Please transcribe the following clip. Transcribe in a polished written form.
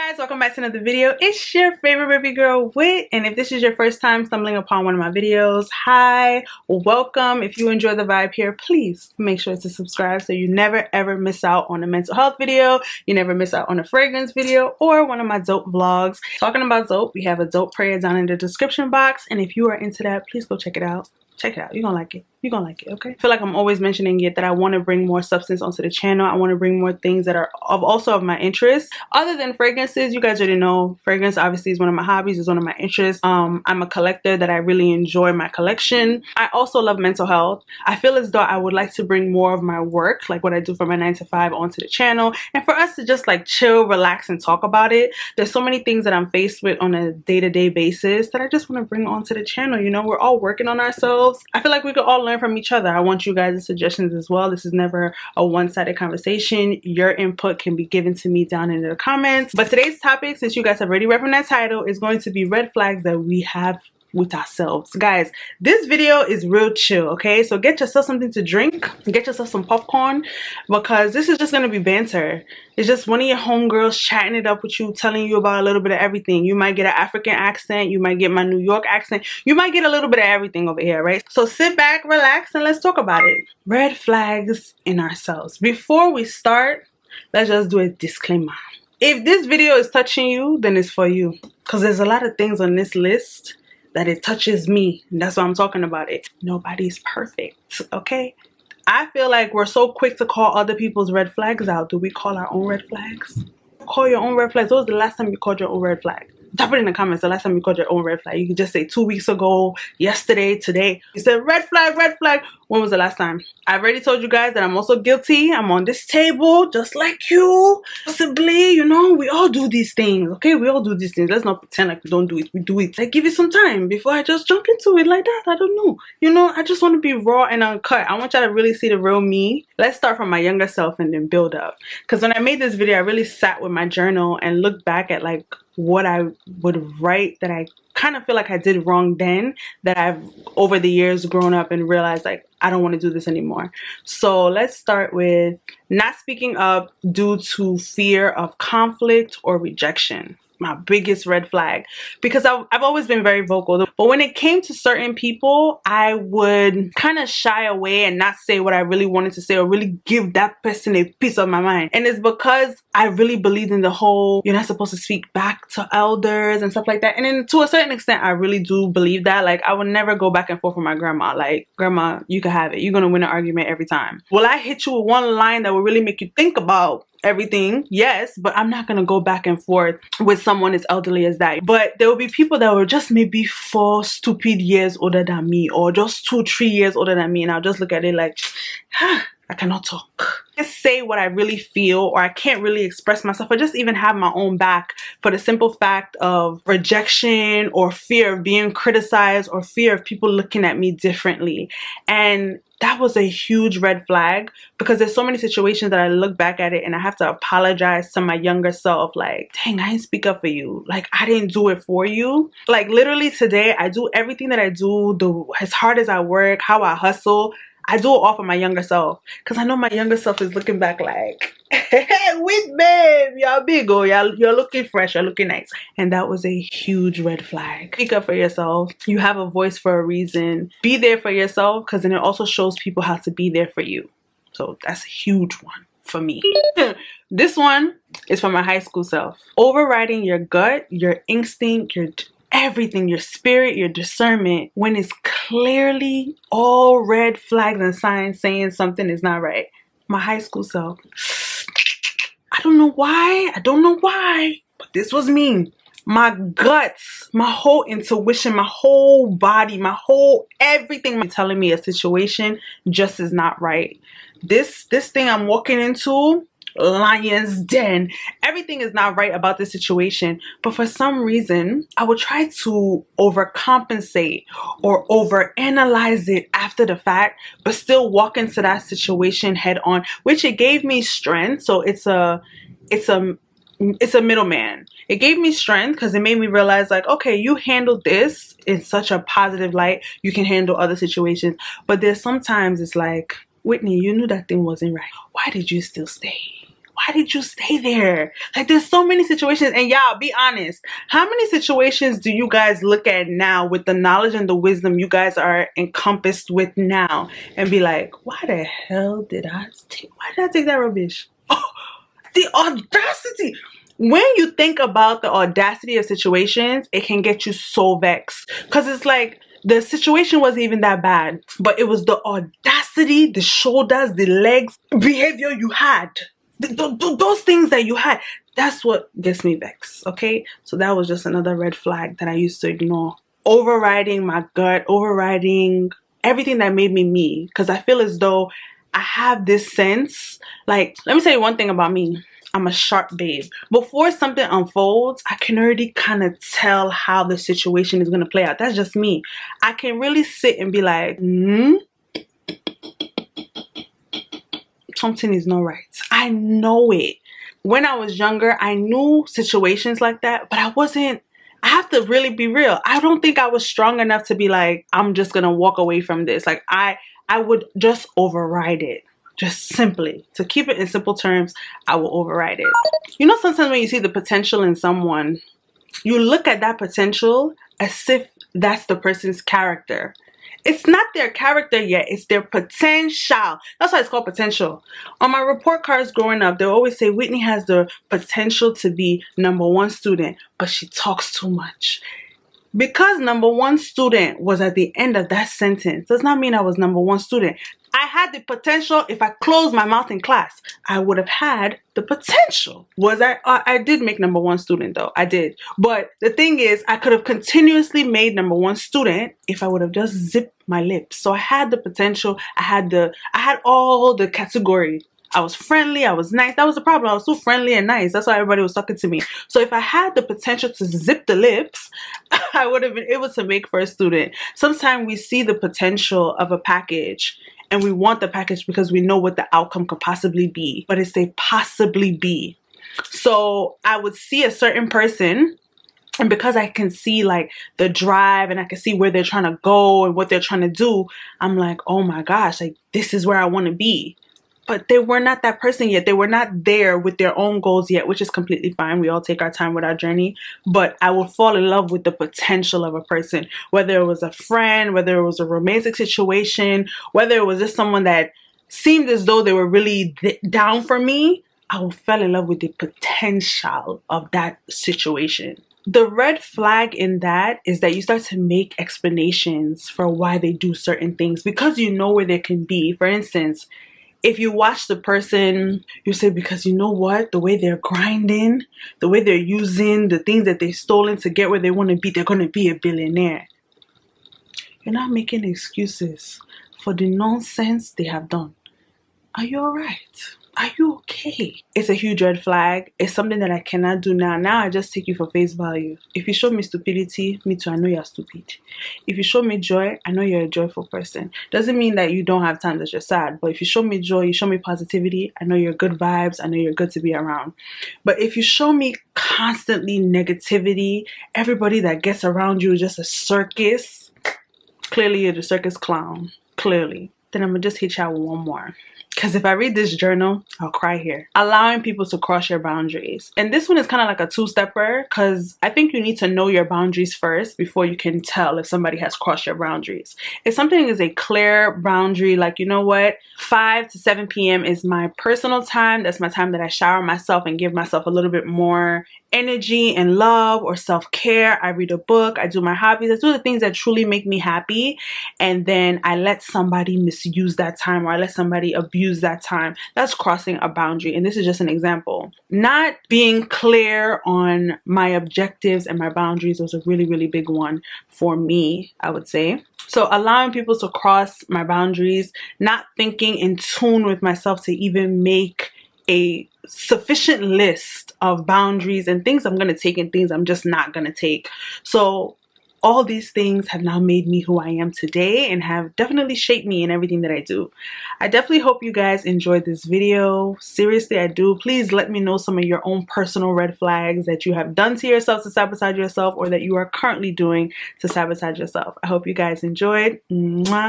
Guys, welcome back to another video. It's your favorite baby girl Wit, and if this is your first time stumbling upon one of my videos, hi, welcome. If you enjoy the vibe here, please make sure to subscribe so you never ever miss out on a mental health video, you never miss out on a fragrance video or one of my dope vlogs. Talking about dope, we have a dope prayer down in the description box, and if you are into that, please go check it out. Check it out. You're gonna like it. You're gonna like it, okay? I feel like I'm always mentioning it that I want to bring more substance onto the channel. I want to bring more things that are also of my interest. Other than fragrances, you guys already know fragrance obviously is one of my hobbies, is one of my interests. I'm a collector that I really enjoy my collection. I also love mental health. I feel as though I would like to bring more of my work, like what I do for my 9 to 5, onto the channel. And for us to just like chill, relax, and talk about it. There's so many things that I'm faced with on a day-to-day basis that I just want to bring onto the channel. You know, we're all working on ourselves. I feel like we could all learn from each other. I want you guys' suggestions as well. This is never a one-sided conversation. Your input can be given to me down in the comments. But today's topic, since you guys have already read from that title, is going to be red flags that we have with ourselves. Guys, this video is real chill, okay? So get yourself something to drink, get yourself some popcorn, because this is just gonna be banter. It's just one of your homegirls chatting it up with you, telling you about a little bit of everything. You might get an African accent, you might get my New York accent, you might get a little bit of everything over here, right? So sit back, relax, and let's talk about it. Red flags in ourselves. Before we start, let's just do a disclaimer. If this video is touching you, then it's for you, because there's a lot of things on this list that it touches me, and that's why I'm talking about it. Nobody's perfect, okay? I feel like we're so quick to call other people's red flags out. Do we call our own red flags? Call your own red flags. When was the last time you called your own red flag? Drop it in the comments the last time you called your own red flag. You can just say 2 weeks ago, yesterday, today. You said red flag, red flag. When was the last time? I've already told you guys that I'm also guilty. I'm on this table just like you. Possibly, you know, we all do these things, okay? We all do these things. Let's not pretend like we don't do it. We do it. Like, give it some time before I just jump into it like that. I don't know. You know, I just want to be raw and uncut. I want y'all to really see the real me. Let's start from my younger self and then build up. Because when I made this video, I really sat with my journal and looked back at like what I would write that I kind of feel like I did wrong then, that I've over the years grown up and realized like I don't want to do this anymore. So let's start with not speaking up due to fear of conflict or rejection. My biggest red flag, because I've always been very vocal, but when it came to certain people, I would kind of shy away and not say what I really wanted to say or really give that person a piece of my mind. And it's because I really believed in the whole you're not supposed to speak back to elders and stuff like that. And then to a certain extent, I really do believe that. Like, I would never go back and forth with my grandma. Like, grandma, you can have it. You're gonna win an argument every time. Will I hit you with one line that will really make you think about everything? Yes, but I'm not gonna go back and forth with someone as elderly as that. But there will be people that were just maybe 4 stupid years older than me, or just 2-3 years older than me, and I'll just look at it like, I cannot talk. I can't say what I really feel, or I can't really express myself, or just even have my own back for the simple fact of rejection or fear of being criticized or fear of people looking at me differently. And that was a huge red flag, because there's so many situations that I look back at it and I have to apologize to my younger self. Like, dang, I didn't speak up for you. Like, I didn't do it for you. Like, literally today, I do everything that I do, as hard as I work, how I hustle, I do it all for my younger self. Because I know my younger self is looking back like, hey, Wit babe, y'all big, oh, you're looking fresh, you're looking nice. And that was a huge red flag. Speak up for yourself. You have a voice for a reason. Be there for yourself, because then it also shows people how to be there for you. So that's a huge one for me. This one is for my high school self. Overriding your gut, your instinct, your everything, your spirit, your discernment, when it's clearly all red flags and signs saying something is not right. My high school self. I don't know why, but this was me. My guts, my whole intuition, my whole body, my whole everything telling me a situation just is not right. This thing I'm walking into, lion's den, everything is not right about this situation, but for some reason I would try to overcompensate or overanalyze it after the fact, but still walk into that situation head on, which it gave me strength. So it's a middleman. It gave me strength because it made me realize like, okay, you handled this in such a positive light, you can handle other situations. But there's sometimes it's like, Whitney, you knew that thing wasn't right. Why did you still stay? why did you stay there? Like, there's so many situations. And y'all, be honest. How many situations do you guys look at now with the knowledge and the wisdom you guys are encompassed with now and be like, why the hell did I take that rubbish? Oh, the audacity. When you think about the audacity of situations, it can get you so vexed. Because it's like, the situation wasn't even that bad, but it was the audacity, the shoulders, the legs, behavior you had. Those things that you had, that's what gets me vexed, okay? So that was just another red flag that I used to ignore. Overriding my gut, overriding everything that made me me. Because I feel as though I have this sense, like, let me tell you one thing about me. I'm a sharp babe. Before something unfolds, I can already kind of tell how the situation is going to play out. That's just me. I can really sit and be like, something is not right. I know it. When I was younger, I knew situations like that, but I have to really be real. I don't think I was strong enough to be like, I'm just going to walk away from this. Like, I would just override it. Just simply, to keep it in simple terms, I will override it. You know, sometimes when you see the potential in someone, you look at that potential as if that's the person's character. It's not their character yet, it's their potential. That's why it's called potential. On my report cards growing up, they always say Whitney has the potential to be #1 student, but she talks too much. Because #1 student was at the end of that sentence does not mean I was #1 student. I had the potential. If I closed my mouth in class, I would have had the potential. I did make #1 student though. I did. But the thing is, I could have continuously made #1 student if I would have just zipped my lips. So I had the potential. I had all the category. I was friendly, I was nice. That was the problem. I was so friendly and nice. That's why everybody was talking to me. So if I had the potential to zip the lips, I would have been able to make first student. Sometimes we see the potential of a package and we want the package because we know what the outcome could possibly be. But it's a possibly be. So I would see a certain person, and because I can see like the drive and I can see where they're trying to go and what they're trying to do, I'm like, oh my gosh, like this is where I want to be. But they were not that person yet. They were not there with their own goals yet, which is completely fine. We all take our time with our journey. But I would fall in love with the potential of a person, whether it was a friend, whether it was a romantic situation, whether it was just someone that seemed as though they were really down for me. I would fall in love with the potential of that situation. The red flag in that is that you start to make explanations for why they do certain things because you know where they can be. For instance, if you watch the person, you say, because you know what? The way they're grinding, the way they're using the things that they've stolen to get where they want to be, they're going to be a billionaire. You're not making excuses for the nonsense they have done. Are you all right? Are you okay? It's a huge red flag. It's something that I cannot do now. Now I just take you for face value. If you show me stupidity, me too, I know you're stupid. If you show me joy, I know you're a joyful person. Doesn't mean that you don't have times that you're sad. But if you show me joy, you show me positivity, I know you're good vibes. I know you're good to be around. But if you show me constantly negativity, everybody that gets around you is just a circus, clearly you're the circus clown. Clearly. Then I'm going to just hit y'all with one more. Because if I read this journal, I'll cry here. Allowing people to cross your boundaries. And this one is kind of like a two-stepper because I think you need to know your boundaries first before you can tell if somebody has crossed your boundaries. If something is a clear boundary, like, you know what, 5 to 7 p.m. is my personal time. That's my time that I shower myself and give myself a little bit more energy and love or self-care. I read a book. I do my hobbies. I do the things that truly make me happy. And then I let somebody misuse that time or I let somebody abuse that time. That's crossing a boundary. And this is just an example. Not being clear on my objectives and my boundaries was a really, really big one for me, I would say. So allowing people to cross my boundaries, not thinking in tune with myself to even make a sufficient list of boundaries and things I'm going to take and things I'm just not going to take. So all these things have now made me who I am today and have definitely shaped me in everything that I do. I definitely hope you guys enjoyed this video. Seriously, I do. Please let me know some of your own personal red flags that you have done to yourself to sabotage yourself or that you are currently doing to sabotage yourself. I hope you guys enjoyed. Mwah.